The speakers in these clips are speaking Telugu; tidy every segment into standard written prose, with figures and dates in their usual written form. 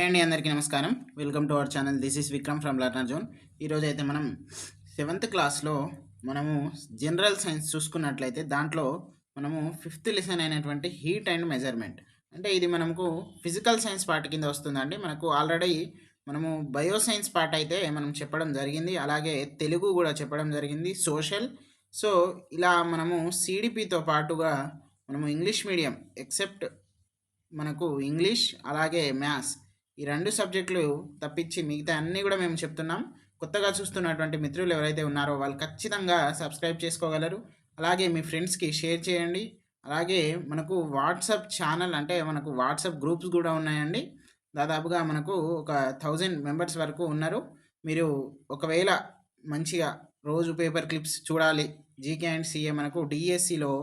అండి, అందరికీ నమస్కారం. Welcome to our channel. This is Vikram from learner zone. ఈరోజు అయితే మనం 7th క్లాస్లో మనము జనరల్ సైన్స్ చూసుకున్నట్లయితే దాంట్లో మనము 5th లెసన్ అయినటువంటి హీట్ అండ్ మెజర్మెంట్, అంటే ఇది మనకు ఫిజికల్ సైన్స్ పార్ట్ కింద వస్తుందండి. మనకు ఆల్రెడీ మనము బయో సైన్స్ పార్ట్ అయితే మనం చెప్పడం జరిగింది, అలాగే తెలుగు కూడా చెప్పడం జరిగింది, సోషల్. సో ఇలా మనము సిడిపితో పాటుగా మనము ఇంగ్లీష్ మీడియం ఎక్సెప్ట్ మనకు ఇంగ్లీష్ అలాగే మ్యాథ్స్ ఈ 2 సబ్జెక్టులు తప్పించి మిగతా అన్నీ కూడా మేము చెప్తున్నాం. కొత్తగా చూస్తున్నటువంటి మిత్రులు ఎవరైతే ఉన్నారో వాళ్ళు ఖచ్చితంగా సబ్స్క్రైబ్ చేసుకోగలరు. అలాగే మీ ఫ్రెండ్స్‌కి షేర్ చేయండి. అలాగే మనకు వాట్సాప్ ఛానల్, అంటే మనకు వాట్సాప్ గ్రూప్స్ కూడా ఉన్నాయండి. దాదాపుగా మనకు ఒక 1000 మెంబర్స్ వరకు ఉన్నారు. మీరు ఒకవేళ మంచిగా రోజు పేపర్ క్లిప్స్ చూడాలి, జీకే అండ్ సీఏ మనకు డీఎస్సీలో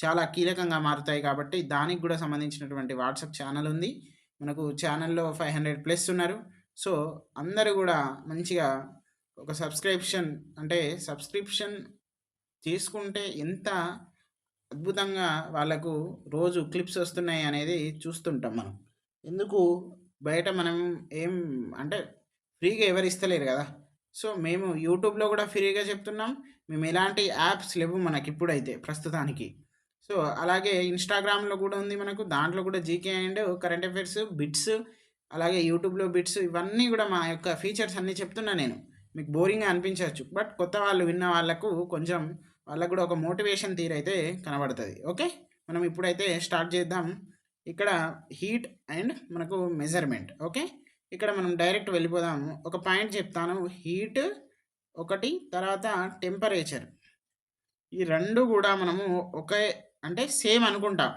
చాలా కీలకంగా మారుతాయి కాబట్టి దానికి కూడా సంబంధించినటువంటి వాట్సాప్ ఛానల్ ఉంది. మనకు ఛానల్‌లో 500+ ఉన్నారు. సో అందరూ కూడా మంచిగా ఒక సబ్స్క్రిప్షన్ చేసుకుంటే ఎంత అద్భుతంగా వాళ్ళకు రోజు క్లిప్స్ వస్తున్నాయి అనేది చూస్తుంటాం మనం. ఎందుకు బయట మనం ఏం అంటే ఫ్రీగా ఎవరు ఇస్తలేరు కదా! సో మేము యూట్యూబ్‌లో కూడా ఫ్రీగా చెప్తున్నాం. మేము ఎలాంటి యాప్స్ లేవు మనకిప్పుడైతే ప్రస్తుతానికి. సో అలాగే ఇన్‌స్టాగ్రామ్‌లో కూడా ఉంది మనకు. దాంట్లో కూడా GK and current affairs bits, అలాగే యూట్యూబ్‌లో బిట్స్, ఇవన్నీ కూడా మా యొక్క ఫీచర్స్ అన్నీ చెప్తున్నా నేను. మీకు బోరింగ్‌గా అనిపించొచ్చు. బట్ కొత్త వాళ్ళు విన్న వాళ్ళకు కొంచెం వాళ్ళకు కూడా ఒక మోటివేషన్ తీరైతే కనబడతది. ఓకే. మనం ఇప్పుడైతే స్టార్ట్ చేద్దాం. ఇక్కడ హీట్ అండ్ మనకు మెజర్మెంట్. ఓకే. ఇక్కడ మనం డైరెక్ట్ వెళ్ళిపోదాము. ఒక పాయింట్ చెప్తాను. హీట్ ఒకటి, తర్వాత టెంపరేచర్. ఈ 2 కూడా మనము ఒకే, అంటే సేమ్ అనుకుంటాం.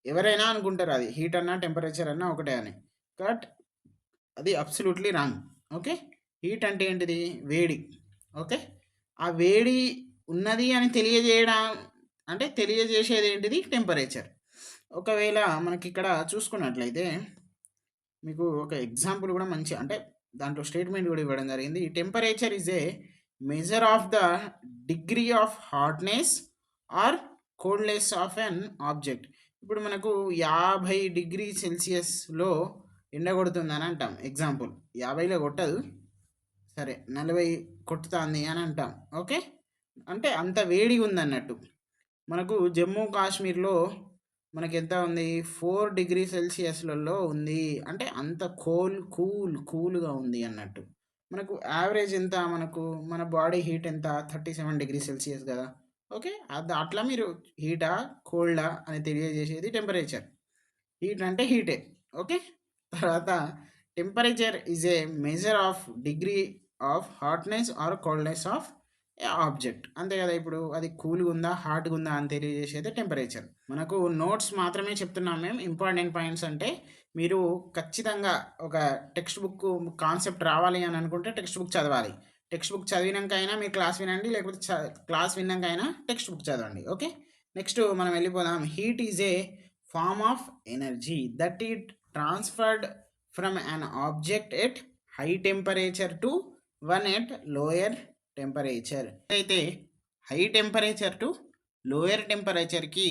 ఎవరైనా అనుకుంటారు అది హీట్ అన్నా టెంపరేచర్ అన్నా ఒకటే అని. బట్ అది అబ్సల్యూట్‌లీ రాంగ్. ఓకే. హీట్ అంటే ఏంటిది? వేడి. ఓకే. ఆ వేడి ఉన్నది అని తెలియజేసేది ఏంటిది? టెంపరేచర్. ఒకవేళ మనకిక్కడ చూసుకున్నట్లయితే మీకు ఒక ఎగ్జాంపుల్ కూడా మంచి, అంటే దాంట్లో స్టేట్మెంట్ కూడా ఇవ్వడం జరిగింది. Temperature is a measure of the degree of hotness or coldness of an object. ఇప్పుడు మనకు 50°C ఎండ కొడుతుందని అంటాం. ఎగ్జాంపుల్ 50లో కొట్టదు, సరే 40 కొట్టుతాంది అని అంటాం. ఓకే. అంటే అంత వేడిగా ఉందన్నట్టు. మనకు జమ్మూ కాశ్మీర్‌లో మనకెంత ఉంది? 4°C ఉంది. అంటే అంత కూల్‌గా ఉంది అన్నట్టు. మనకు యావరేజ్ ఎంత? మన బాడీ హీట్ ఎంత? 37°C కదా! ఓకే. అట్లా మీరు హీటా? కోల్డా? అని తెలియజేసేది టెంపరేచర్. హీట్ అంటే హీటే. ఓకే. తర్వాత temperature is a measure of degree of hotness or coldness of A object. అంతే కదా! ఇప్పుడు అది కూల్‌గా ఉందా? హాట్‌గా ఉందా? అని తెలియజేసేది టెంపరేచర్. మనకు నోట్స్ మాత్రమే చెప్తున్నాం మేము. ఇంపార్టెంట్ పాయింట్స్ అంటే మీరు ఖచ్చితంగా ఒక టెక్స్ట్ బుక్ కాన్సెప్ట్ రావాలి అని అనుకుంటే టెక్స్ట్ బుక్ చదవాలి. టెక్స్ట్ బుక్ చదివినంక అయినా మీరు క్లాస్ వినండి, లేకపోతే క్లాస్ విన్నాక అయినా టెక్స్ట్ బుక్ చదవండి. ఓకే. నెక్స్ట్ మనం వెళ్ళిపోదాం. Heat is a form of energy that it transferred from an object at high temperature to one at lower temperature. అయితే హై టెంపరేచర్ టు లోయర్ టెంపరేచర్కి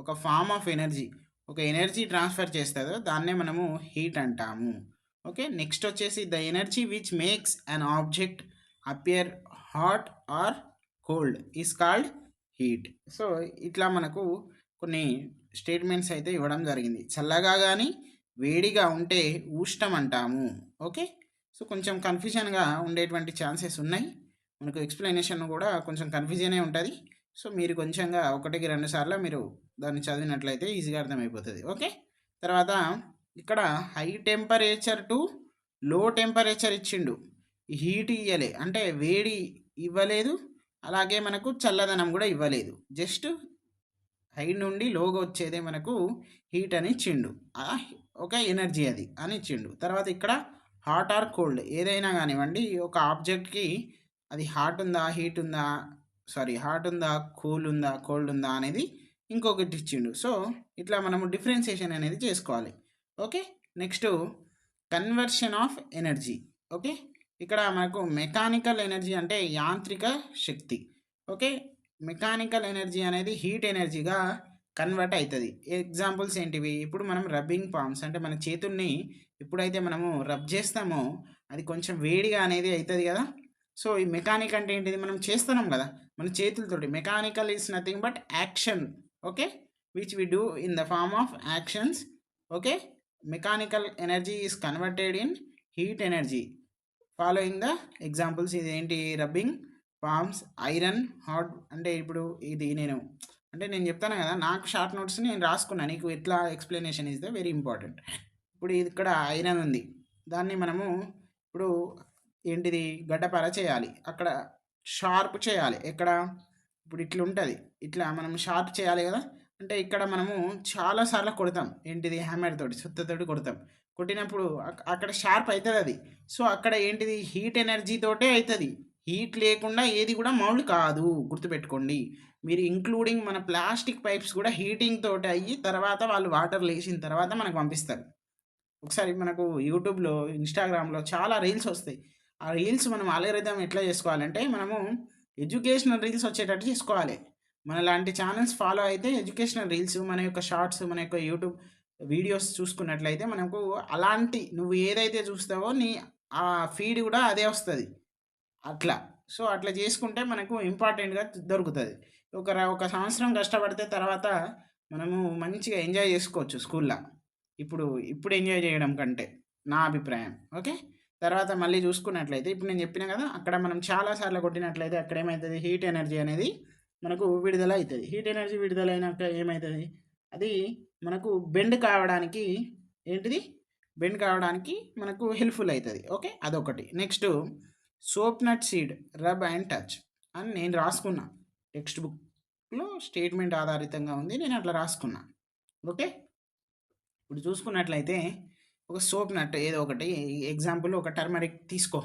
ఒక ఫార్మ్ ఆఫ్ ఎనర్జీ, ఒక ఎనర్జీ ట్రాన్స్ఫర్ చేస్తుందో దాన్నే మనము హీట్ అంటాము. ఓకే. నెక్స్ట్ వచ్చేసి the energy which makes an object appear hot or cold is called heat. So ఇట్లా మనకు కొన్ని స్టేట్మెంట్స్ అయితే ఇవ్వడం జరిగింది. చల్లగా కానీ వేడిగా ఉంటే ఉష్ణం అంటాము. ఓకే. సో కొంచెం కన్ఫ్యూజన్గా ఉండేటువంటి ఛాన్సెస్ ఉన్నాయి. మనకు ఎక్స్ప్లెనేషన్ కూడా కొంచెం కన్ఫ్యూజనే ఉంటుంది. సో మీరు కొంచెంగా 1కి 2 సార్లు మీరు దాన్ని చదివినట్లయితే ఈజీగా అర్థమైపోతుంది. ఓకే. తర్వాత ఇక్కడ హై టెంపరేచర్ టు లో టెంపరేచర్ ఇచ్చిండు. హీట్ ఇయ్యలే, అంటే వేడి ఇవ్వలేదు, అలాగే మనకు చల్లదనం కూడా ఇవ్వలేదు. జస్ట్ హై నుండి లోగా వచ్చేదే మనకు హీట్ అని ఇచ్చిండు. ఒక ఎనర్జీ అది అని ఇచ్చిండు. తర్వాత ఇక్కడ హాట్ ఆర్ కోల్డ్ ఏదైనా కానివ్వండి, ఒక ఆబ్జెక్ట్‌కి అది హాట్ ఉందా? హీట్ ఉందా? హాట్ ఉందా? కూల్ ఉందా? కోల్డ్ ఉందా? అనేది ఇంకొకటి ఇచ్చిండు. సో ఇట్లా మనము డిఫరెన్షియేషన్ అనేది చేసుకోవాలి. Okay. Next conversion of energy. Okay. ఇక్కడ మనకు మెకానికల్ ఎనర్జీ అంటే యాంత్రిక శక్తి. ఓకే. మెకానికల్ ఎనర్జీ అనేది హీట్ ఎనర్జీగా కన్వర్ట్ అవుతుంది. ఎగ్జాంపుల్స్ ఏంటివి? ఇప్పుడు మనం రబ్బింగ్ పామ్స్, అంటే మన చేతుల్ని ఎప్పుడైతే మనము రబ్ చేస్తామో అది కొంచెం వేడిగా అనేది అవుతుంది కదా. సో ఈ మెకానిక్ అంటే ఏంటిది, మనం చేస్తున్నాం కదా మన చేతులతోటి. Mechanical is nothing but action, okay, which we do in the form of actions, okay. Mechanical energy is converted in heat energy following the examples. ఇది ఏంటి, రబ్బింగ్ ఫార్మ్స్ ఐరన్ హాట్. అంటే ఇప్పుడు ఇది నేను చెప్తాను కదా, నాకు షార్ట్ నోట్స్ నేను రాసుకున్నాను, నీకు ఎట్లా explanation is the very important. ఇప్పుడు ఇది ఇక్కడ ఐరన్ ఉంది, దాన్ని మనము ఇప్పుడు ఏంటిది గడ్డపార చేయాలి, అక్కడ షార్ప్ చేయాలి. ఎక్కడ, ఇప్పుడు ఇట్లా ఉంటుంది, ఇట్లా మనం షార్ప్ చేయాలి కదా. అంటే ఇక్కడ మనము చాలాసార్లు కొడతాం, ఏంటిది హ్యామర్ తోటి, సుత్తతోటి కొడతాం. కొట్టినప్పుడు అక్కడ షార్ప్ అవుతుంది అది. సో అక్కడ ఏంటిది, హీట్ ఎనర్జీ తోటే అవుతుంది. హీట్ లేకుండా ఏది కూడా మౌల్డ్ కాదు, గుర్తుపెట్టుకోండి మీరు. ఇంక్లూడింగ్ మన ప్లాస్టిక్ పైప్స్ కూడా హీటింగ్ తోటి అయ్యి తర్వాత వాళ్ళు వాటర్ లేచిన తర్వాత మనకు పంపిస్తారు. ఒకసారి మనకు యూట్యూబ్లో, ఇన్స్టాగ్రామ్లో చాలా రీల్స్ వస్తాయి. ఆ రీల్స్ మనం అల్గోరిథం ఎట్లా చేసుకోవాలంటే, మనము ఎడ్యుకేషనల్ రీల్స్ వచ్చేటట్టు చేసుకోవాలి. మన లాంటి ఛానల్స్ ఫాలో అయితే ఎడ్యుకేషనల్ రీల్స్, మన యొక్క షార్ట్స్, మన యొక్క యూట్యూబ్ వీడియోస్ చూసుకున్నట్లయితే మనకు అలాంటి నువ్వు ఏదైతే చూస్తావో నీ ఆ ఫీడ్ కూడా అదే వస్తుంది అట్లా. సో అట్లా చేసుకుంటే మనకు ఇంపార్టెంట్గా దొరుకుతుంది. ఒక సంవత్సరం కష్టపడితే తర్వాత మనము మంచిగా ఎంజాయ్ చేసుకోవచ్చు స్కూల్లో. ఇప్పుడు ఎంజాయ్ చేయడం కంటే, నా అభిప్రాయం, ఓకే. తర్వాత మళ్ళీ చూసుకున్నట్లయితే ఇప్పుడు నేను చెప్పిన కదా, అక్కడ మనం చాలా సార్లు కొట్టినట్లయితే అక్కడ ఏమవుతుంది, హీట్ ఎనర్జీ అనేది మనకు విడుదల అవుతుంది. హీట్ ఎనర్జీ విడుదలైనాక ఏమవుతుంది, అది మనకు బెండ్ కావడానికి ఏంటిది, బెండ్ కావడానికి మనకు హెల్ప్ఫుల్ అవుతుంది, ఓకే. అదొకటి. Next soap nut seed rub and touch అని నేను రాసుకున్నా, టెక్స్ట్ బుక్లో స్టేట్మెంట్ ఆధారితంగా ఉంది, నేను అట్లా రాసుకున్నా, ఓకే. ఇప్పుడు చూసుకున్నట్లయితే ఒక సోప్ నట్ ఏదో ఒకటి ఎగ్జాంపుల్, ఒక టర్మరిక్ తీసుకో,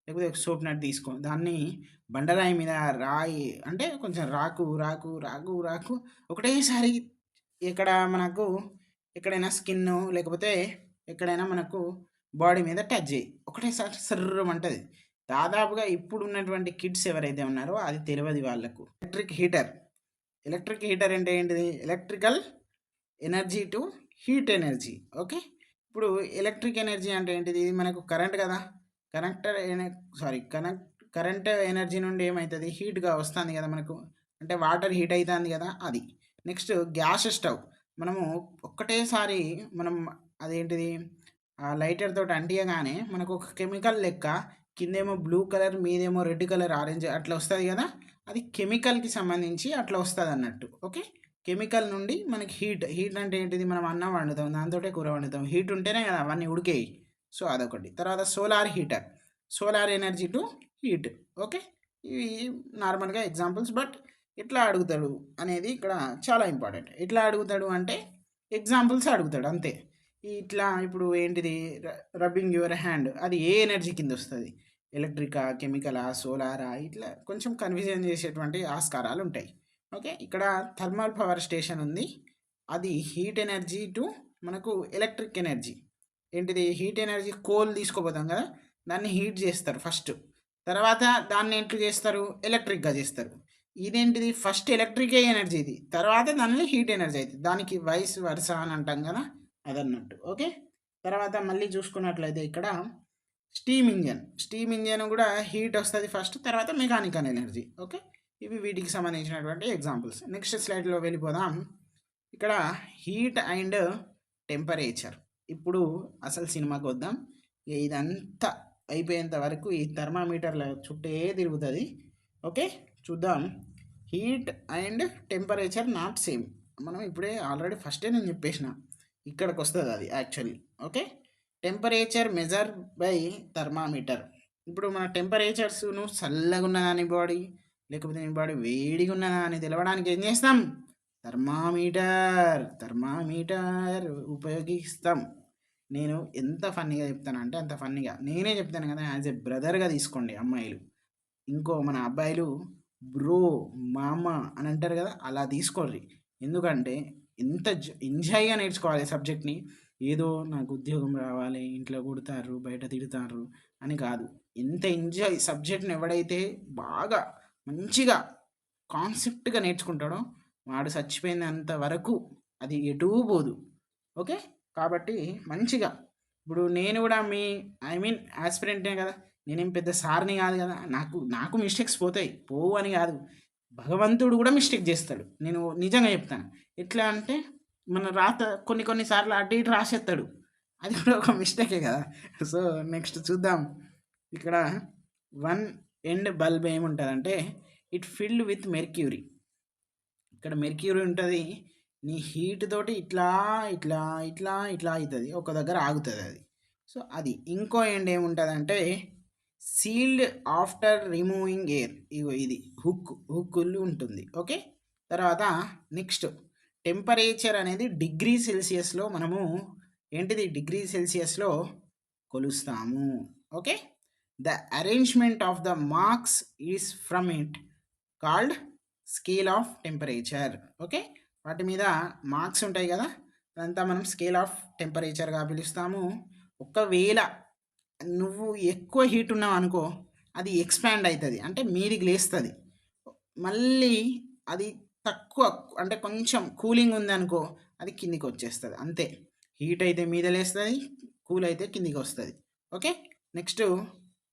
లేకపోతే ఒక సోప్ నట్ తీసుకో, దాన్ని బండరాయి మీద రాయి అంటే కొంచెం రాకు రాకు రాకు రాకు ఒకటేసారి ఇక్కడ మనకు ఎక్కడైనా స్కిన్ లేకపోతే ఎక్కడైనా మనకు బాడీ మీద టచ్ చేయి, ఒకటేసారి సర్రమంటది. దాదాపుగా ఇప్పుడు ఉన్నటువంటి కిడ్స్ ఎవరైతే ఉన్నారో అది తెలియదు వాళ్ళకు. ఎలక్ట్రిక్ హీటర్ అంటే ఏంటిది, electrical energy to heat energy, okay. ఇప్పుడు ఎలక్ట్రిక్ ఎనర్జీ అంటే ఏంటిది, ఇది మనకు కరెంట్ కదా, కరెంట్ ఎనర్జీ నుండి ఏమవుతుంది, హీట్గా వస్తుంది కదా మనకు, అంటే వాటర్ హీట్ అవుతుంది కదా అది. నెక్స్ట్ గ్యాస్ స్టవ్, మనము ఒక్కటేసారి మనం అదేంటిది లైటర్ తోటి అంటియగానే మనకు ఒక కెమికల్ లెక్క కిందేమో బ్లూ కలర్ మీదేమో రెడ్ కలర్ ఆరెంజ్ అట్లా వస్తుంది కదా, అది కెమికల్కి సంబంధించి అట్లా వస్తుంది అన్నట్టు, ఓకే. కెమికల్ నుండి మనకి హీట్ అంటే ఏంటిది, మనం అన్నం వండుతాం, దాంతో కూర వండుతాం, హీట్ ఉంటేనే కదా అవన్నీ ఉడికేయి. సో అదొకటి. తర్వాత solar energy to heat, okay. ఇవి నార్మల్గా ఎగ్జాంపుల్స్. బట్ ఎట్లా అడుగుతాడు అనేది ఇక్కడ చాలా ఇంపార్టెంట్. ఎట్లా అడుగుతాడు అంటే ఎగ్జాంపుల్స్ అడుగుతాడు అంతే. ఇట్లా ఇప్పుడు ఏంటిది, రబ్బింగ్ యువర్ హ్యాండ్, అది ఏ ఎనర్జీ కింద వస్తుంది, ఎలక్ట్రికా, కెమికలా, సోలారా, ఇట్లా కొంచెం కన్ఫ్యూజన్ చేసేటువంటి ఆస్కారాలు ఉంటాయి, ఓకే. ఇక్కడ థర్మల్ పవర్ స్టేషన్ ఉంది, అది హీట్ ఎనర్జీ టు మనకు ఎలక్ట్రిక్ ఎనర్జీ. ఏంటిది, హీట్ ఎనర్జీ కోల్ తీసుకోపోతాం కదా, దాన్ని హీట్ చేస్తారు ఫస్ట్, తర్వాత దాన్ని ఎట్లా చేస్తారు, ఎలక్ట్రిక్గా చేస్తారు. ఇదేంటిది, ఫస్ట్ ఎలక్ట్రిక్ ఎనర్జీ ఇది, తర్వాత దాన్ని హీట్ ఎనర్జీ అవుతుంది, దానికి వైస్ వర్స అని అంటాం కదా అదన్నట్టు, ఓకే. తర్వాత మళ్ళీ చూసుకున్నట్లయితే ఇక్కడ స్టీమ్ ఇంజన్ కూడా హీట్ వస్తుంది ఫస్ట్, తర్వాత మెకానికల్ ఎనర్జీ, ఓకే. ఇవి వీటికి సంబంధించినటువంటి ఎగ్జాంపుల్స్. నెక్స్ట్ స్లైడ్లో వెళ్ళిపోదాం. ఇక్కడ హీట్ అండ్ టెంపరేచర్. ఇప్పుడు అసలు సినిమాకి వద్దాం. ఇదంతా అయిపోయేంత వరకు ఈ థర్మామీటర్ల చుట్టే తిరుగుతుంది, ఓకే. చూద్దాం. Heat and temperature not same. మనం ఇప్పుడే ఆల్రెడీ ఫస్టే నేను చెప్పేసిన, ఇక్కడికి వస్తుంది అది actually, okay. Temperature measure by thermometer. ఇప్పుడు మన టెంపరేచర్స్ను చల్లగా ఉన్నదాని బాడీ లేకపోతే నీ బాడీ వేడిగా ఉన్నదా అని తెలవడానికి ఏం చేస్తాం, థర్మామీటర్ ఉపయోగిస్తాం. నేను ఎంత ఫన్నీగా చెప్తానంటే అంత ఫన్నీగా నేనే చెప్తాను కదా, యాజ్ ఎ బ్రదర్గా తీసుకోండి అమ్మాయిలు. ఇంకో మన అబ్బాయిలు బ్రో, మామ అని అంటారు కదా, అలా తీసుకోండి. ఎందుకంటే ఎంత ఎంజాయ్గా నేర్చుకోవాలి సబ్జెక్ట్ని. ఏదో నాకు ఉద్యోగం రావాలి, ఇంట్లో కొడతారు, బయట తిడతారు అని కాదు. ఎంత ఎంజాయ్ సబ్జెక్ట్ని ఎవడైతే బాగా మంచిగా కాన్సెప్ట్గా నేర్చుకుంటాడో వాడు చచ్చిపోయినంత వరకు అది ఎటూ పోదు, ఓకే. కాబట్టి మంచిగా ఇప్పుడు నేను కూడా ఐ మీన్ యాస్పిరెంటే కదా, నేనేం పెద్ద సార్ని కాదు కదా, నాకు మిస్టేక్స్ పోతాయి, పోవు అని కాదు, భగవంతుడు కూడా మిస్టేక్ చేస్తాడు, నేను నిజంగా చెప్తాను. ఎట్లా అంటే మన రాత కొన్ని సార్లు అటు ఇటు రాసేస్తాడు, అది కూడా ఒక మిస్టేకే కదా. సో నెక్స్ట్ చూద్దాం. ఇక్కడ వన్ ఎండ్ బల్బ్ ఏముంటుందంటే ఇట్ ఫిల్డ్ విత్ మెర్క్యూరీ. ఇక్కడ మెర్క్యూరీ ఉంటుంది, నీ హీట్ తోటి ఇట్లా ఇట్లా ఇట్లా ఇట్లా అవుతుంది, ఒక దగ్గర ఆగుతుంది అది. సో అది ఇంకో ఎండ్ ఏముంటుందంటే సీల్డ్ ఆఫ్టర్ రిమూవింగ్ ఎయిర్. ఇగో ఇది హుక్కులు ఉంటుంది. ఓకే, తర్వాత నెక్స్ట్ టెంపరేచర్ అనేది డిగ్రీ సెల్సియస్లో మనము ఏంటిది డిగ్రీ సెల్సియస్లో కొలుస్తాము. Okay, the arrangement of the marks is from it called scale of temperature. Okay, వాటి మీద మార్క్స్ ఉంటాయి కదా, అదంతా మనం స్కేల్ ఆఫ్ టెంపరేచర్గా పిలుస్తాము. ఒకవేళ నువ్వు ఎక్కువ హీట్ ఉన్నావు అనుకో, అది ఎక్స్పాండ్ అవుతుంది, అంటే మీదికి లేస్తుంది. మళ్ళీ అది తక్కువ అంటే కొంచెం కూలింగ్ ఉంది అనుకో, అది కిందికి వచ్చేస్తుంది, అంతే. హీట్ అయితే మీద లేస్తుంది, కూల్ అయితే కిందికి వస్తుంది. ఓకే, నెక్స్ట్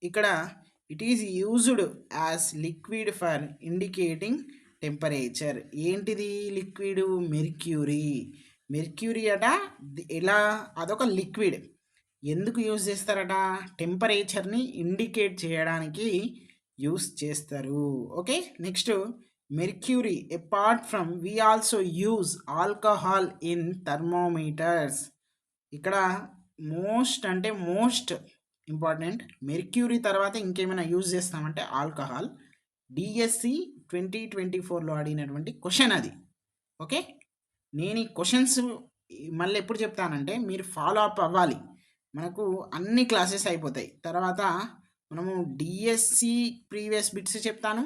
ఇక్కడ it is used as liquid for indicating temperature. ఏంటిది లిక్విడ్? మెర్క్యూరీ అట. ఎలా? అదొక లిక్విడ్. ఎందుకు యూజ్ చేస్తారట? టెంపరేచర్ని ఇండికేట్ చేయడానికి యూస్ చేస్తారు. Okay, next mercury apart from we also use alcohol in thermometers. ఇక్కడ మోస్ట్ ఇంపార్టెంట్, మెర్క్యూరీ తర్వాత ఇంకేమైనా యూజ్ చేస్తామంటే ఆల్కహాల్. డిఎస్సి 2024లో అడిగినటువంటి క్వశ్చన్ అది. ఓకే, నేను ఈ క్వశ్చన్స్ మళ్ళీ ఎప్పుడు చెప్తానంటే మీరు ఫాలో అప్ అవ్వాలి. మనకు అన్ని క్లాసెస్ అయిపోతాయి, తర్వాత మనము డిఎస్సి ప్రీవియస్ బిట్స్ చెప్తాను,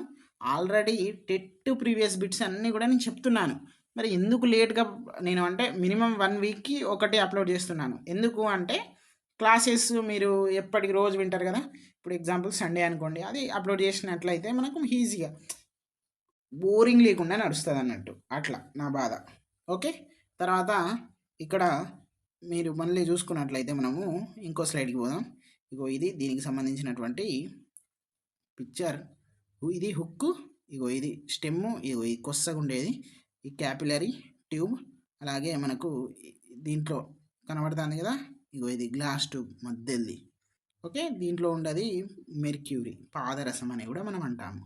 ఆల్రెడీ టెట్ ప్రీవియస్ బిట్స్ అన్నీ కూడా నేను చెప్తున్నాను. మరి ఎందుకు లేట్గా నేను అంటే మినిమం 1 వీక్కి ఒకటి అప్లోడ్ చేస్తున్నాను. ఎందుకు అంటే క్లాసెస్ మీరు ఎప్పటికి రోజు వింటారు కదా. ఇప్పుడు ఎగ్జాంపుల్ సండే అనుకోండి, అది అప్లోడ్ చేసినట్లయితే మనకు ఈజీగా బోరింగ్ లేకుండా నడుస్తుంది అన్నట్టు, అట్లా నా బాధ. ఓకే, తర్వాత ఇక్కడ మీరు మళ్ళీ చూసుకున్నట్లయితే మనము ఇంకో స్లైడ్కి పోదాం. ఇగో ఇది దీనికి సంబంధించినటువంటి పిక్చర్. ఇది హుక్కు, ఇగో ఇది స్టెమ్, ఇగో ఈ కొස්සగా ఉండేది ఈ క్యాపిలరీ ట్యూబ్. అలాగే మనకు దీంట్లో కనబడుతుంది కదా, ఇగో ఇది గ్లాస్ ట్యూబ్ మధ్యది. ఓకే, దీంట్లో ఉండేది మెర్క్యూరీ, పాదరసం అని కూడా మనం అంటాము.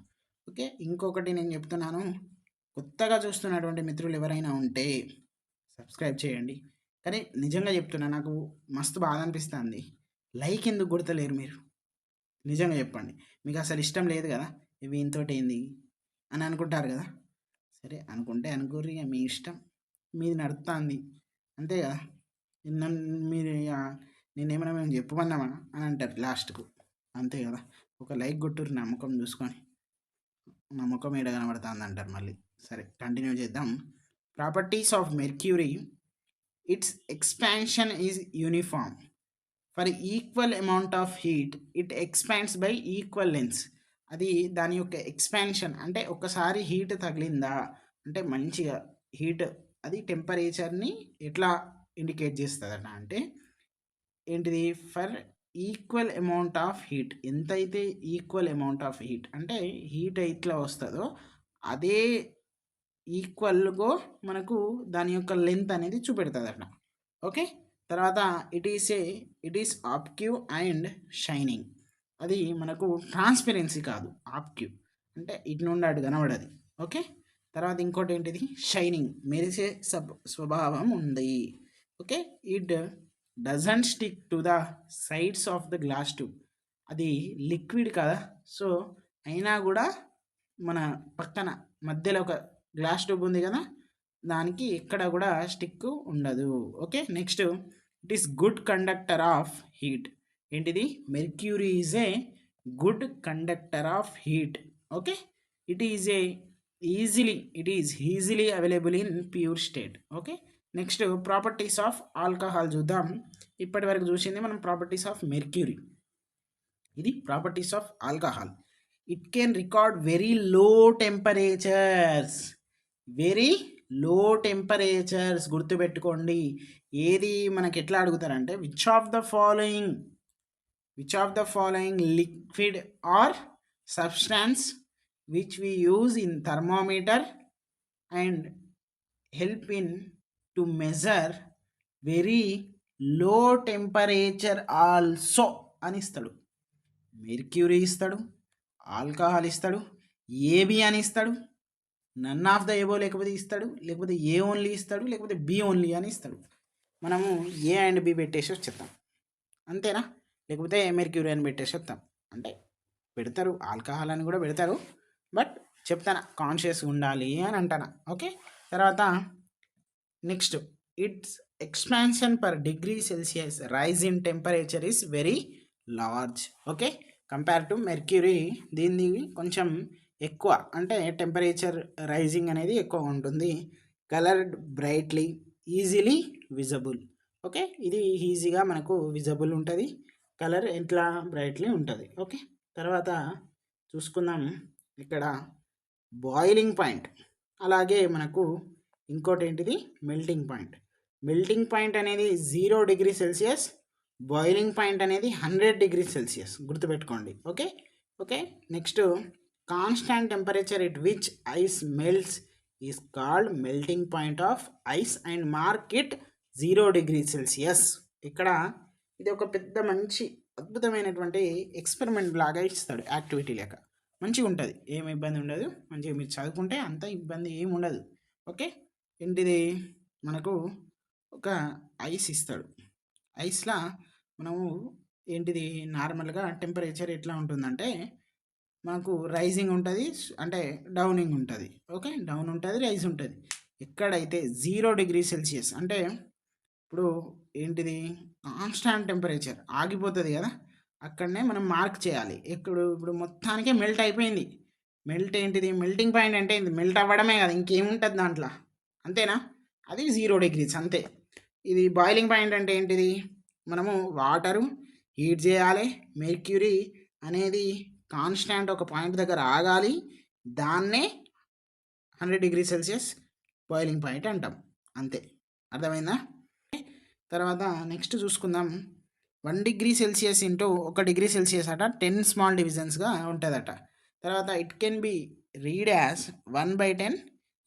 ఓకే, ఇంకొకటి నేను చెప్తున్నాను, కొత్తగా చూస్తున్నటువంటి మిత్రులు ఎవరైనా ఉంటే సబ్స్క్రైబ్ చేయండి. కానీ నిజంగా చెప్తున్నా, నాకు మస్తు బాధ అనిపిస్తుంది, లైక్ ఎందుకు కొడతలేరు మీరు? నిజంగా చెప్పండి, మీకు అసలు ఇష్టం లేదు కదా ఇవి ఇంతోటి ఏంది అని అనుకుంటారు కదా. సరే అనుకుంటే అనుకోరు, ఇక మీ ఇష్టం, మీది నడుస్తుంది, అంతే కదా. మీరు నేనేమైనా మేము చెప్పమన్నామా అని అంటారు లాస్ట్కు, అంతే కదా. ఒక లైక్ కొట్టుర్రు నా ముఖం చూసుకొని, నా ముఖం ఏడ కనబడుతుంది అంటారు మళ్ళీ. సరే కంటిన్యూ చేద్దాం. Properties of mercury, it's expansion is uniform. For equal amount of heat it expands by equal lengths. అది దాని యొక్క ఎక్స్పాన్షన్ అంటే ఒకసారి హీట్ తగిలిందా అంటే మంచిగా హీట్, అది టెంపరేచర్ని ఎట్లా ఇండికేట్ చేస్తుందట అంటే ఏంటిది? For equal amount of heat, ఎంతైతే ఈక్వల్ అమౌంట్ ఆఫ్ హీట్ అంటే హీట్ ఎట్లా వస్తుందో అదే ఈక్వల్గా మనకు దాని యొక్క లెంత్ అనేది చూపెడుతుందట. ఓకే, తర్వాత ఇట్ ఈస్ ఆబ్క్యూ అండ్ షైనింగ్. అది మనకు ట్రాన్స్పరెన్సీ కాదు, ఆబ్క్యూ అంటే ఇటు నుండి అటు కనబడది. ఓకే, తర్వాత ఇంకోటి ఏంటిది? షైనింగ్, మెరిసే స్వభావం ఉంది. Okay, it doesn't stick to the sides of the glass tube. అది లిక్విడ్ కదా, సో అయినా కూడా మన పక్కన మధ్యలో ఒక గ్లాస్ ట్యూబ్ ఉంది కదా, దానికి ఎక్కడ కూడా స్టిక్ ఉండదు. Okay, next it is good conductor of heat. ఏంటిది? Mercury is a good conductor of heat. Okay, it is easily available in pure state. Okay, next properties of alcohol చూద్దాం. ఇప్పటి వరకు చూసింది మనం ప్రాపర్టీస్ ఆఫ్ మెర్క్యూరీ, ఇది properties of alcohol. It can record very low temperatures. Very low temperatures. గుర్తుపెట్టుకోండి. ఏది మనకి ఎట్లా అడుగుతారంటే which of the following liquid or substance which we use in thermometer and help in to measure very low temperature also అని ఇస్తాడు. మెర్క్యూరీ ఇస్తాడు, ఆల్కహాల్ ఇస్తాడు, ఏబి అని ఇస్తాడు, నన్ ఆఫ్ ద ఎబో లేకపోతే ఇస్తాడు, లేకపోతే ఏ ఓన్లీ ఇస్తాడు, లేకపోతే బి ఓన్లీ అని ఇస్తాడు. మనము ఏ అండ్ బి పెట్టేసి వచ్చేస్తాం, అంతేనా? లేకపోతే మెర్క్యూరీ అని పెట్టేసి వస్తాం. అంటే పెడతారు, ఆల్కహాల్ అని కూడా పెడతారు, బట్ చెప్తాను కాన్షియస్ ఉండాలి అని అంటాను. ఓకే, తర్వాత next, its expansion per degree Celsius rise in temperature is very large. Okay, compare to mercury దీన్ని కొంచెం ఎక్కువ, అంటే టెంపరేచర్ రైజింగ్ అనేది ఎక్కువ ఉంటుంది. Coloured brightly, easily visible. Okay, ఇది ఈజీగా మనకు విజబుల్ ఉంటుంది, కలర్ ఎట్లా బ్రైట్లీ ఉంటుంది. ఓకే, తర్వాత చూసుకుందాం ఇక్కడ బాయిలింగ్ పాయింట్, అలాగే మనకు ఇంకోటి ఏంటిది మెల్టింగ్ పాయింట్. మెల్టింగ్ పాయింట్ అనేది 0 డిగ్రీ సెల్సియస్, బాయిలింగ్ పాయింట్ అనేది 100 డిగ్రీ సెల్సియస్. గుర్తుపెట్టుకోండి. Okay okay next, constant temperature at which ice melts is called melting point of ice and mark it 0 degree Celsius. ఇక్కడ ఇది ఒక పెద్ద మంచి అద్భుతమైనటువంటి ఎక్స్పెరిమెంట్ లాగా ఇస్తాడు, యాక్టివిటీ లేక. మంచిగా ఉంటుంది, ఏమి ఇబ్బంది ఉండదు, మంచిగా మీరు చదువుకుంటే అంత ఇబ్బంది ఏమి ఉండదు. ఓకే, ఏంటిది మనకు ఒక ఐస్ ఇస్తాడు. ఐస్లా మనము ఏంటిది నార్మల్గా టెంపరేచర్ ఎట్లా ఉంటుందంటే మనకు రైజింగ్ ఉంటుంది, అంటే డౌనింగ్ ఉంటుంది. ఓకే, డౌన్ ఉంటుంది, రైజ్ ఉంటుంది. ఎక్కడైతే 0 డిగ్రీ సెల్సియస్ అంటే ఇప్పుడు ఏంటిది కాన్స్టాంట్ టెంపరేచర్ ఆగిపోతుంది కదా, అక్కడనే మనం మార్క్ చేయాలి. ఇప్పుడు మొత్తానికే మెల్ట్ అయిపోయింది. మెల్ట్ ఏంటిది, మెల్టింగ్ పాయింట్ అంటే మెల్ట్ అవ్వడమే కదా, ఇంకేముంటుంది దాంట్లో, అంతేనా? అది 0 డిగ్రీస్ అంతే. ఇది బాయిలింగ్ పాయింట్ అంటే ఏంటిది, మనము వాటరు హీట్ చేయాలి, మెర్క్యూరీ అనేది కాన్స్టాంట్ ఒక పాయింట్ దగ్గర ఆగాలి, దాన్నే 100 డిగ్రీ సెల్సియస్ బాయిలింగ్ పాయింట్ అంటాం, అంతే. అర్థమైందా? తర్వాత నెక్స్ట్ చూసుకుందాం, 1 degree Celsius into 1 degree Celsius అట 10 స్మాల్ డివిజన్స్గా ఉంటుందట. తర్వాత it can be read as 1/10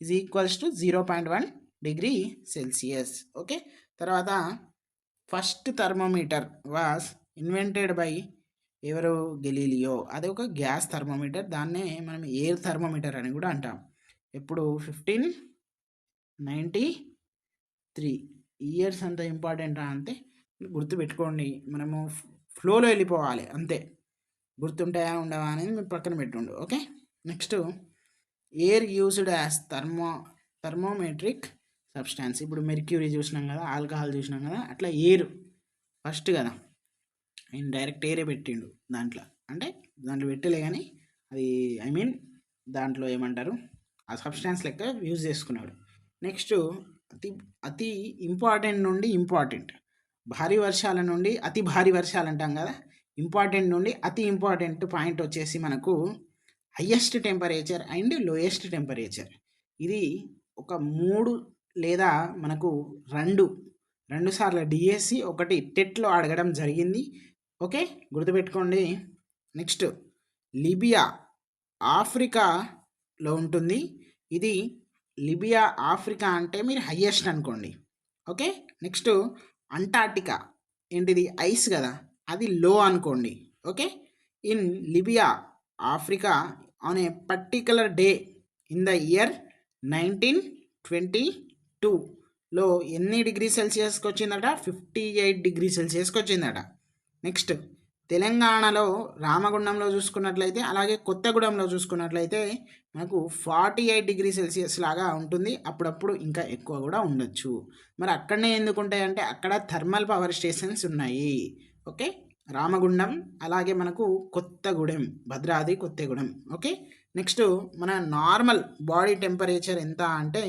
is equals to 0.1 degree Celsius. Okay, తర్వాత first thermometer was invented by ఎవరు, గెలీలియో. అది ఒక గ్యాస్ థర్మోమీటర్, దాన్నే మనం ఎయిర్ థర్మోమీటర్ అని కూడా అంటాం. ఎప్పుడు 1593. ఇయర్స్ అంత ఇంపార్టెంటా అంటే గుర్తుపెట్టుకోండి, మనము ఫ్లోలో వెళ్ళిపోవాలి అంతే, గుర్తుంటాయా ఉండవా అనేది మీరు పక్కన పెట్టుండు. Okay, next, air used as thermometric substance. ఇప్పుడు మెర్క్యూరీ చూసినాం కదా, ఆల్కహాల్ చూసినాం కదా, అట్లా ఎయిర్ ఫస్ట్ కదా, ఆయన డైరెక్ట్ ఎయిరే పెట్టిండు దాంట్లో, అంటే దాంట్లో పెట్టలే కానీ అది దాంట్లో ఏమంటారు ఆ సబ్స్టాన్స్ లెక్క యూజ్ చేసుకున్నాడు. నెక్స్ట్, అతి ఇంపార్టెంట్ నుండి ఇంపార్టెంట్, భారీ వర్షాల నుండి అతి భారీ వర్షాలు అంటాం కదా, ఇంపార్టెంట్ నుండి అతి ఇంపార్టెంట్ పాయింట్ వచ్చేసి మనకు highest temperature and lowest temperature. ఇది ఒక 3 లేదా మనకు రెండు సార్లు డిఎస్సి, ఒకటి టెట్లో అడగడం జరిగింది. ఓకే, గుర్తుపెట్టుకోండి. నెక్స్ట్, లిబియా ఆఫ్రికాలో ఉంటుంది. ఇది లిబియా ఆఫ్రికా అంటే మీరు హయ్యెస్ట్ అనుకోండి. ఓకే, నెక్స్ట్, అంటార్టికా ఏంటిది ఐస్ కదా, అది లో అనుకోండి. Okay, in Libya Africa on a particular day in the year 1922లో ఎన్ని డిగ్రీ సెల్సియస్కి వచ్చిందట, 58 డిగ్రీ సెల్సియస్కి వచ్చిందట. నెక్స్ట్, తెలంగాణలో రామగుండంలో చూసుకున్నట్లయితే, అలాగే కొత్తగూడెంలో చూసుకున్నట్లయితే మనకు 48 డిగ్రీ సెల్సియస్ లాగా ఉంటుంది, అప్పుడప్పుడు ఇంకా ఎక్కువ కూడా ఉండొచ్చు. మరి అక్కడనే ఎందుకు ఉంటాయంటే అక్కడ థర్మల్ పవర్ స్టేషన్స్ ఉన్నాయి. ఓకే, రామగుండం, అలాగే మనకు కొత్తగూడెం, భద్రాద్రి కొత్తగూడెం. ఓకే, నెక్స్ట్, మన నార్మల్ బాడీ టెంపరేచర్ ఎంత అంటే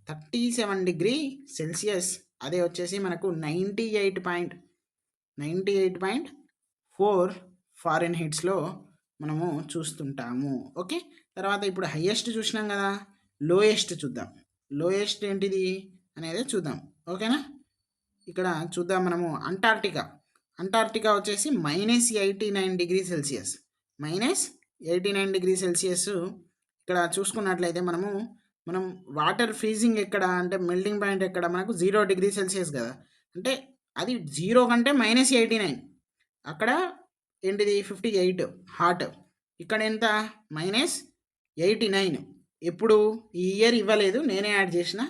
37 డిగ్రీ సెల్సియస్. అదే వచ్చేసి మనకు 98.4 ఫారెన్హీట్స్లో మనము చూస్తుంటాము. ఓకే, తర్వాత ఇప్పుడు హయ్యెస్ట్ చూసినాం కదా, లోయెస్ట్ చూద్దాం. లోయెస్ట్ ఏంటిది అనేది చూద్దాం. ఓకేనా? ఇక్కడ చూద్దాం మనము అంటార్క్టికా వచ్చేసి -89°C. -89°C. ఇక్కడ చూసుకున్నట్లయితే మనం వాటర్ ఫ్రీజింగ్ ఎక్కడ అంటే మెల్టింగ్ పాయింట్ ఎక్కడ మనకు 0°C కదా. అంటే అది 0 కంటే -89, అక్కడ ఏంటిది 58 హాట్, ఇక్కడ ఎంత -89. ఎప్పుడు ఈ ఇయర్ ఇవ్వలేదు, నేనే యాడ్ చేసిన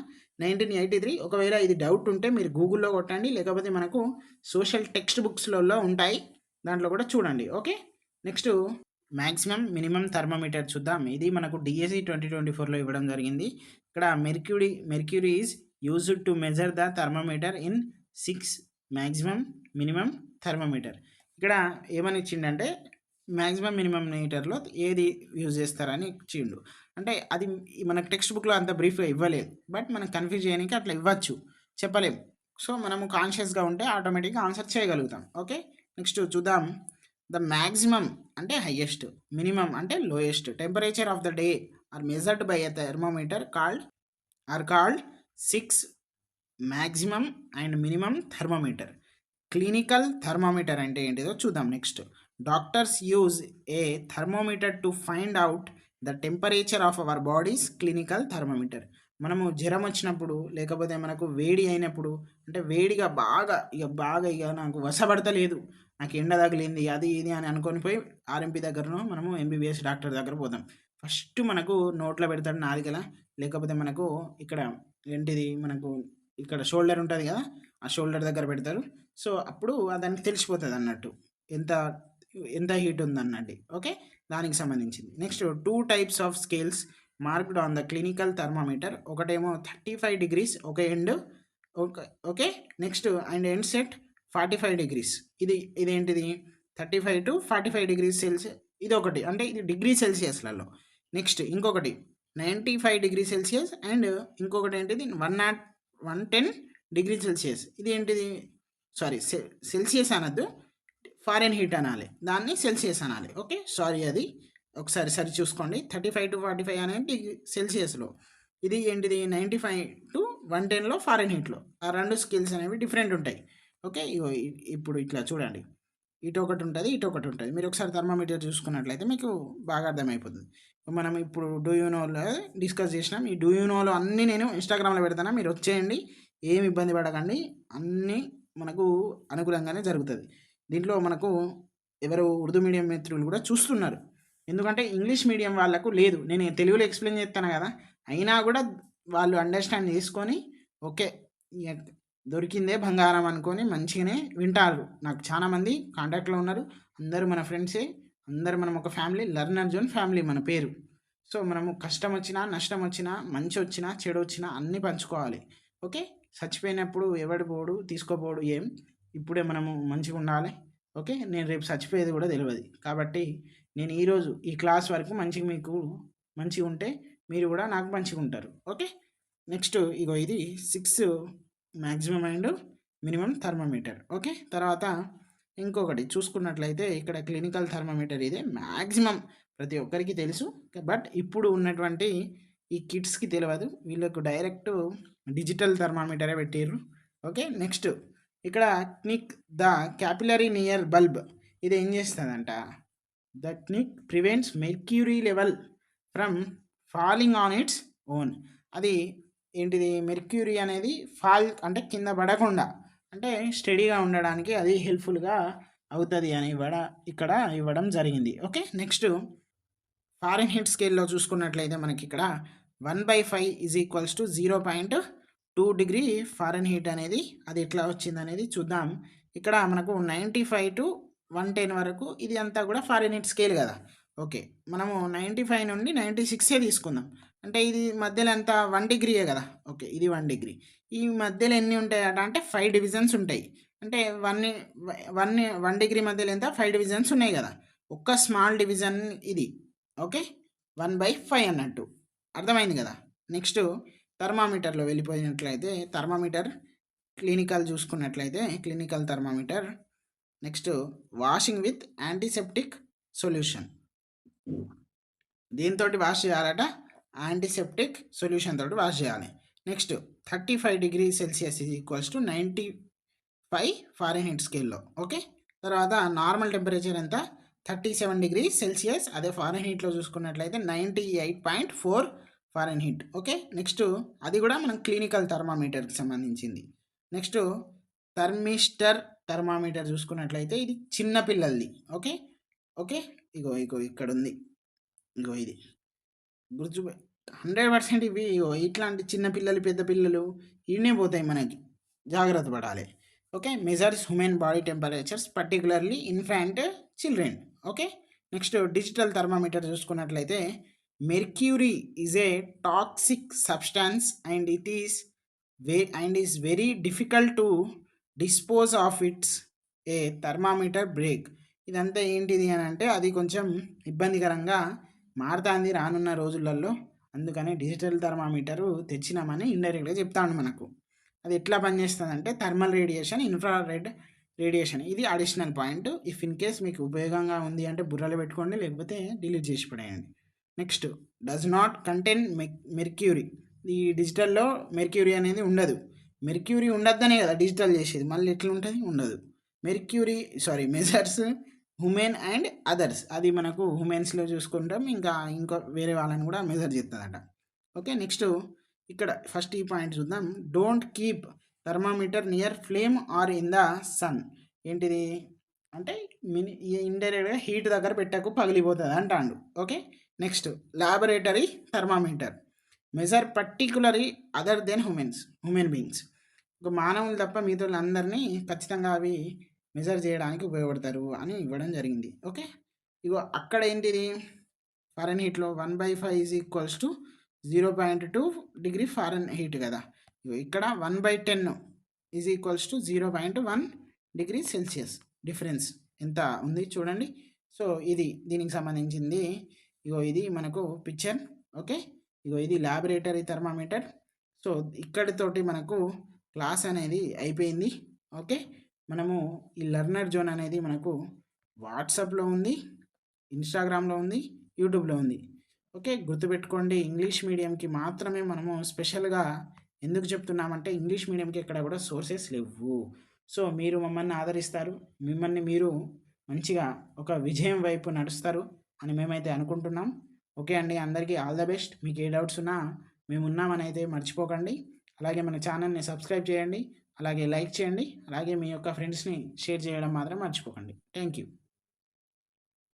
1983. ఒకవేళ ఇది డౌట్ ఉంటే మీరు గూగుల్లో కొట్టండి, లేకపోతే మనకు సోషల్ టెక్స్ట్ బుక్స్లలో ఉంటాయి, దాంట్లో కూడా చూడండి. Okay, next maximum minimum thermometer చూద్దాం. ఇది మనకు డిఎస్సి 2024లో ఇవ్వడం జరిగింది. ఇక్కడ mercury is used to measure the thermometer in 6 maximum minimum thermometer. ఇక్కడ ఏమని ఇచ్చిండంటే మ్యాక్సిమం మినిమం మీటర్లో ఏది యూజ్ చేస్తారని ఇచ్చిండు. అంటే అది మనకు టెక్స్ట్ బుక్లో అంత బ్రీఫ్గా ఇవ్వలేదు, బట్ మనం కన్ఫ్యూజ్ చేయడానికి అట్లా ఇవ్వచ్చు, చెప్పలేము. సో మనము కాన్షియస్గా ఉంటే ఆటోమేటిక్గా ఆన్సర్ చేయగలుగుతాం. ఓకే, నెక్స్ట్ చూద్దాం. ద మ్యాక్సిమం అంటే హైయెస్ట్, మినిమం అంటే lowest temperature of the day or measured by a thermometer called 6 maximum and minimum thermometer. Clinical thermometer అంటే ఏంటిదో చూద్దాం. Next, doctors use a thermometer to find out the temperature of our bodies. Clinical thermometer మనము జ్వరం వచ్చినప్పుడు, లేకపోతే మనకు వేడి అయినప్పుడు, అంటే వేడిగా బాగా నాకు వసపడతలేదు, నాకు ఎండ తగిలింది, అది ఇది అని అనుకొని పోయి ఆర్ఎంపీ దగ్గరనో మనము ఎంబీబీఎస్ డాక్టర్ దగ్గర పోతాం. ఫస్ట్ మనకు నోట్లో పెడతాడు నాలుకల, లేకపోతే మనకు ఇక్కడ ఏంటిది మనకు ఇక్కడ షోల్డర్ ఉంటుంది కదా, ఆ షోల్డర్ దగ్గర పెడతారు. సో అప్పుడు దానికి తెలిసిపోతుంది అన్నట్టు ఎంత హీట్ ఉందన్నట్టు. ఓకే, దానికి సంబంధించింది. Next, 2 types of scales marked on the clinical thermometer. ఒకటేమో 35 degrees ఒక end. Okay, next and end set 45 degrees. ఇదేంటిది 35 to 45 degrees సెల్సియస్. ఇది ఒకటి, అంటే ఇది డిగ్రీ సెల్సియస్లలో. నెక్స్ట్ ఇంకొకటి 95 degrees సెల్సియస్, అండ్ ఇంకొకటి ఏంటిది 110 degrees సెల్సియస్. ఇది ఏంటిది, సారీ సెల్సియస్ అనద్దు, ఫారెన్ హీట్ అనాలి, దాన్ని సెల్సియస్ అనాలి. ఓకే, సారీ, అది ఒకసారి సరి చూసుకోండి. 35 to 45 అనేది సెల్సియస్లో, ఇది ఏంటిది 95 to 110లో ఫారెన్ హీట్లో. ఆ రెండు స్కేల్స్ అనేవి డిఫరెంట్ ఉంటాయి. ఓకే, ఇప్పుడు ఇట్లా చూడండి, ఇటు ఒకటి ఉంటుంది, ఇటు ఒకటి ఉంటుంది. మీరు ఒకసారి థర్మామీటర్ చూసుకున్నట్లయితే మీకు బాగా అర్థమైపోతుంది. మనం ఇప్పుడు డూ యూ నోలో డిస్కస్ చేసినాం. ఈ డూ యూ నోలో అన్నీ నేను ఇన్స్టాగ్రామ్లో పెడతాను, మీరు వచ్చేయండి, ఏమి ఇబ్బంది పడకండి, అన్నీ మనకు అనుకూలంగానే జరుగుతుంది. దీంట్లో మనకు ఎవరు ఉర్దూ మీడియం మిత్రులు కూడా చూస్తున్నారు, ఎందుకంటే ఇంగ్లీష్ మీడియం వాళ్ళకు లేదు. నేను తెలుగులో ఎక్స్ప్లెయిన్ చేస్తాను కదా, అయినా కూడా వాళ్ళు అండర్స్టాండ్ చేసుకొని ఓకే దొరికిందే బంగారం అనుకొని మంచిగానే వింటారు. నాకు చాలామంది కాంటాక్ట్లో ఉన్నారు, అందరూ మన ఫ్రెండ్సే, అందరూ మనం ఒక ఫ్యామిలీ, లర్నర్ జోన్ ఫ్యామిలీ మన పేరు. సో మనము కష్టం వచ్చినా, నష్టం వచ్చినా, మంచి వచ్చినా, చెడు వచ్చినా అన్నీ పంచుకోవాలి. ఓకే, చచ్చిపోయినప్పుడు ఎవడు పోడు తీసుకోపోడు ఏం, ఇప్పుడే మనము మంచిగా ఉండాలి. ఓకే, నేను రేపు చచ్చిపోయేది కూడా తెలియదు, కాబట్టి నేను ఈరోజు ఈ క్లాస్ వరకు మీకు మంచిగా ఉంటే మీరు కూడా నాకు మంచిగా ఉంటారు. ఓకే, నెక్స్ట్ ఇగో ఇది 6 maximum and minimum thermometer. Okay, తర్వాత ఇంకొకటి చూసుకున్నట్లయితే ఇక్కడ క్లినికల్ థర్మోమీటర్, ఇదే మ్యాక్సిమం ప్రతి ఒక్కరికి తెలుసు, బట్ ఇప్పుడు ఉన్నటువంటి ఈ కిడ్స్కి తెలియదు, వీళ్ళకు డైరెక్ట్ డిజిటల్ థర్మామీటరే పెట్టారు. ఓకే, నెక్స్ట్ ఇక్కడ kink the capillary near bulb. ఇది ఏం చేస్తుందంట, the kink prevents mercury level from falling on its own. అది ఏంటిది, మెర్క్యూరీ అనేది ఫాల్ అంటే కింద పడకుండా, అంటే స్టడీగా ఉండడానికి అది హెల్ప్ఫుల్గా అవుతుంది అని ఇక్కడ ఇవ్వడం జరిగింది. ఓకే, నెక్స్ట్ ఫారెన్ హీట్ స్కేల్లో చూసుకున్నట్లయితే మనకి ఇక్కడ 1/5 = 0.2 degree ఫారెన్ హీట్ అనేది అది ఎట్లా వచ్చింది అనేది చూద్దాం. ఇక్కడ మనకు 95 to 110 వరకు ఇది అంతా కూడా ఫారెన్ హీట్ స్కేల్ కదా. ఓకే, మనము 95 నుండి 96 తీసుకుందాం, అంటే ఇది మధ్యలో ఎంత 1 degree కదా. ఓకే, ఇది 1 degree, ఈ మధ్యలో ఎన్ని ఉంటాయట అంటే 5 divisions ఉంటాయి. అంటే 1 degree మధ్యలో ఎంత 5 divisions ఉన్నాయి కదా, ఒక్క స్మాల్ డివిజన్ ఇది. ఓకే, 1/5 అన్నట్టు, అర్థమైంది కదా. నెక్స్ట్ థర్మామీటర్లో వెళ్ళిపోయినట్లయితే థర్మామీటర్ క్లినికల్ చూసుకున్నట్లయితే clinical thermometer. Next washing with antiseptic solution, దీంతో వాష్ చేయాలట, యాంటీసెప్టిక్ సొల్యూషన్ తోటి వాష్ చేయాలి. Next 35 degree Celsius is equals to 95 Fahrenheit స్కేల్లో. ఓకే, తర్వాత నార్మల్ టెంపరేచర్ ఎంత? 37 డిగ్రీ సెల్సియస్. అదే ఫారెన్హీట్లో చూసుకున్నట్లయితే 98.4 ఫారెన్హీట్. ఓకే, నెక్స్ట్ అది కూడా మనం క్లినికల్ థర్మామీటర్కి సంబంధించింది. నెక్స్ట్ థర్మిస్టర్ థర్మామీటర్ చూసుకున్నట్లయితే ఇది చిన్న పిల్లలది. ఓకే ఓకే ఇగో ఇగో ఇక్కడ ఉంది, ఇగో ఇది గుర్తు 100% ఇవి ఇట్లాంటి చిన్న పిల్లలు పెద్ద పిల్లలు ఇవన్నీ పోతాయి, మనకి జాగ్రత్త పడాలి. Okay, measures human body temperatures particularly infant children. Okay, next digital thermometer చూసుకున్నట్లయితే mercury is a toxic substance and it is very difficult to dispose of its a thermometer break. ఇదంతా ఏంటిది అని అంటే అది కొంచెం ఇబ్బందికరంగా మారుతుంది రానున్న రోజులలో. అందుకని డిజిటల్ థర్మామీటరు తెచ్చినామని ఇండైరెక్ట్గా చెప్తాను మనకు. అది ఎట్లా పనిచేస్తుంది అంటే థర్మల్ రేడియేషన్, ఇన్ఫ్రారెడ్ రేడియేషన్. ఇది additional point. If in case మీకు ఉపయోగంగా ఉంది అంటే బుర్రలో పెట్టుకోండి, లేకపోతే డిలీట్ చేసి పడేయండి. Next does not contain mercury. ఈ డిజిటల్లో మెర్క్యూరీ అనేది ఉండదు. మెర్క్యూరీ ఉండద్దనే కదా డిజిటల్ చేసేది, మళ్ళీ ఎట్లా ఉంటుంది? ఉండదు. Measures human and others. అది మనకు హ్యూమెన్స్లో చూసుకుంటాం, ఇంకా వేరే వాళ్ళని కూడా మెజర్ చేస్తుందట. ఓకే, నెక్స్ట్ ఇక్కడ ఫస్ట్ ఈ పాయింట్ చూద్దాం. Don't keep thermometer near flame or in the sun. ఏంటిది అంటే ఇండైరెక్ట్గా హీట్ దగ్గర పెట్టకు, పగిలిపోతుంది అంటాడు. Okay, next laboratory thermometer measure particularly other than human beings. ఒక మానవులు తప్ప మిగతా అందరినీ ఖచ్చితంగా అవి మెజర్ చేయడానికి ఉపయోగపడతారు అని ఇవ్వడం జరిగింది. ఓకే, ఇగో అక్కడ ఏంటిది ఫారెన్హీట్లో 1/5 is equals to 0.2 degree Fahrenheit కదా. ఇక్కడ 1/10 is equals to 0.1 degree Celsius. Difference ఎంత ఉంది చూడండి. సో ఇది దీనికి సంబంధించింది. ఇగో ఇది మనకు పిక్చర్. ఓకే, ఇగో ఇది ల్యాబొరేటరీ థర్మామీటర్. సో ఇక్కడితోటి మనకు క్లాస్ అనేది అయిపోయింది. ఓకే, మనము ఈ లెర్నర్ జోన్ అనేది మనకు వాట్సాప్లో ఉంది, ఇన్స్టాగ్రామ్లో ఉంది, యూట్యూబ్లో ఉంది. ఓకే, గుర్తుపెట్టుకోండి, ఇంగ్లీష్ మీడియంకి మాత్రమే మనము స్పెషల్గా ఎందుకు చెప్తున్నామంటే ఇంగ్లీష్ మీడియంకి ఎక్కడ కూడా సోర్సెస్ లేవు. సో మీరు మమ్మల్ని ఆదరిస్తారు, మిమ్మల్ని మీరు మంచిగా ఒక విజయం వైపు నడుస్తారు అని మేమైతే అనుకుంటున్నాం. ఓకే అండి, అందరికీ ఆల్ ద బెస్ట్. మీకు ఏ డౌట్స్ ఉన్నా మేము ఉన్నామని అయితే మర్చిపోకండి. అలాగే మన ఛానల్ని సబ్స్క్రైబ్ చేయండి, అలాగే లైక్ చేయండి, అలాగే మీ యొక్క ఫ్రెండ్స్ని షేర్ చేయడం మాత్రం మర్చిపోకండి. Thank you.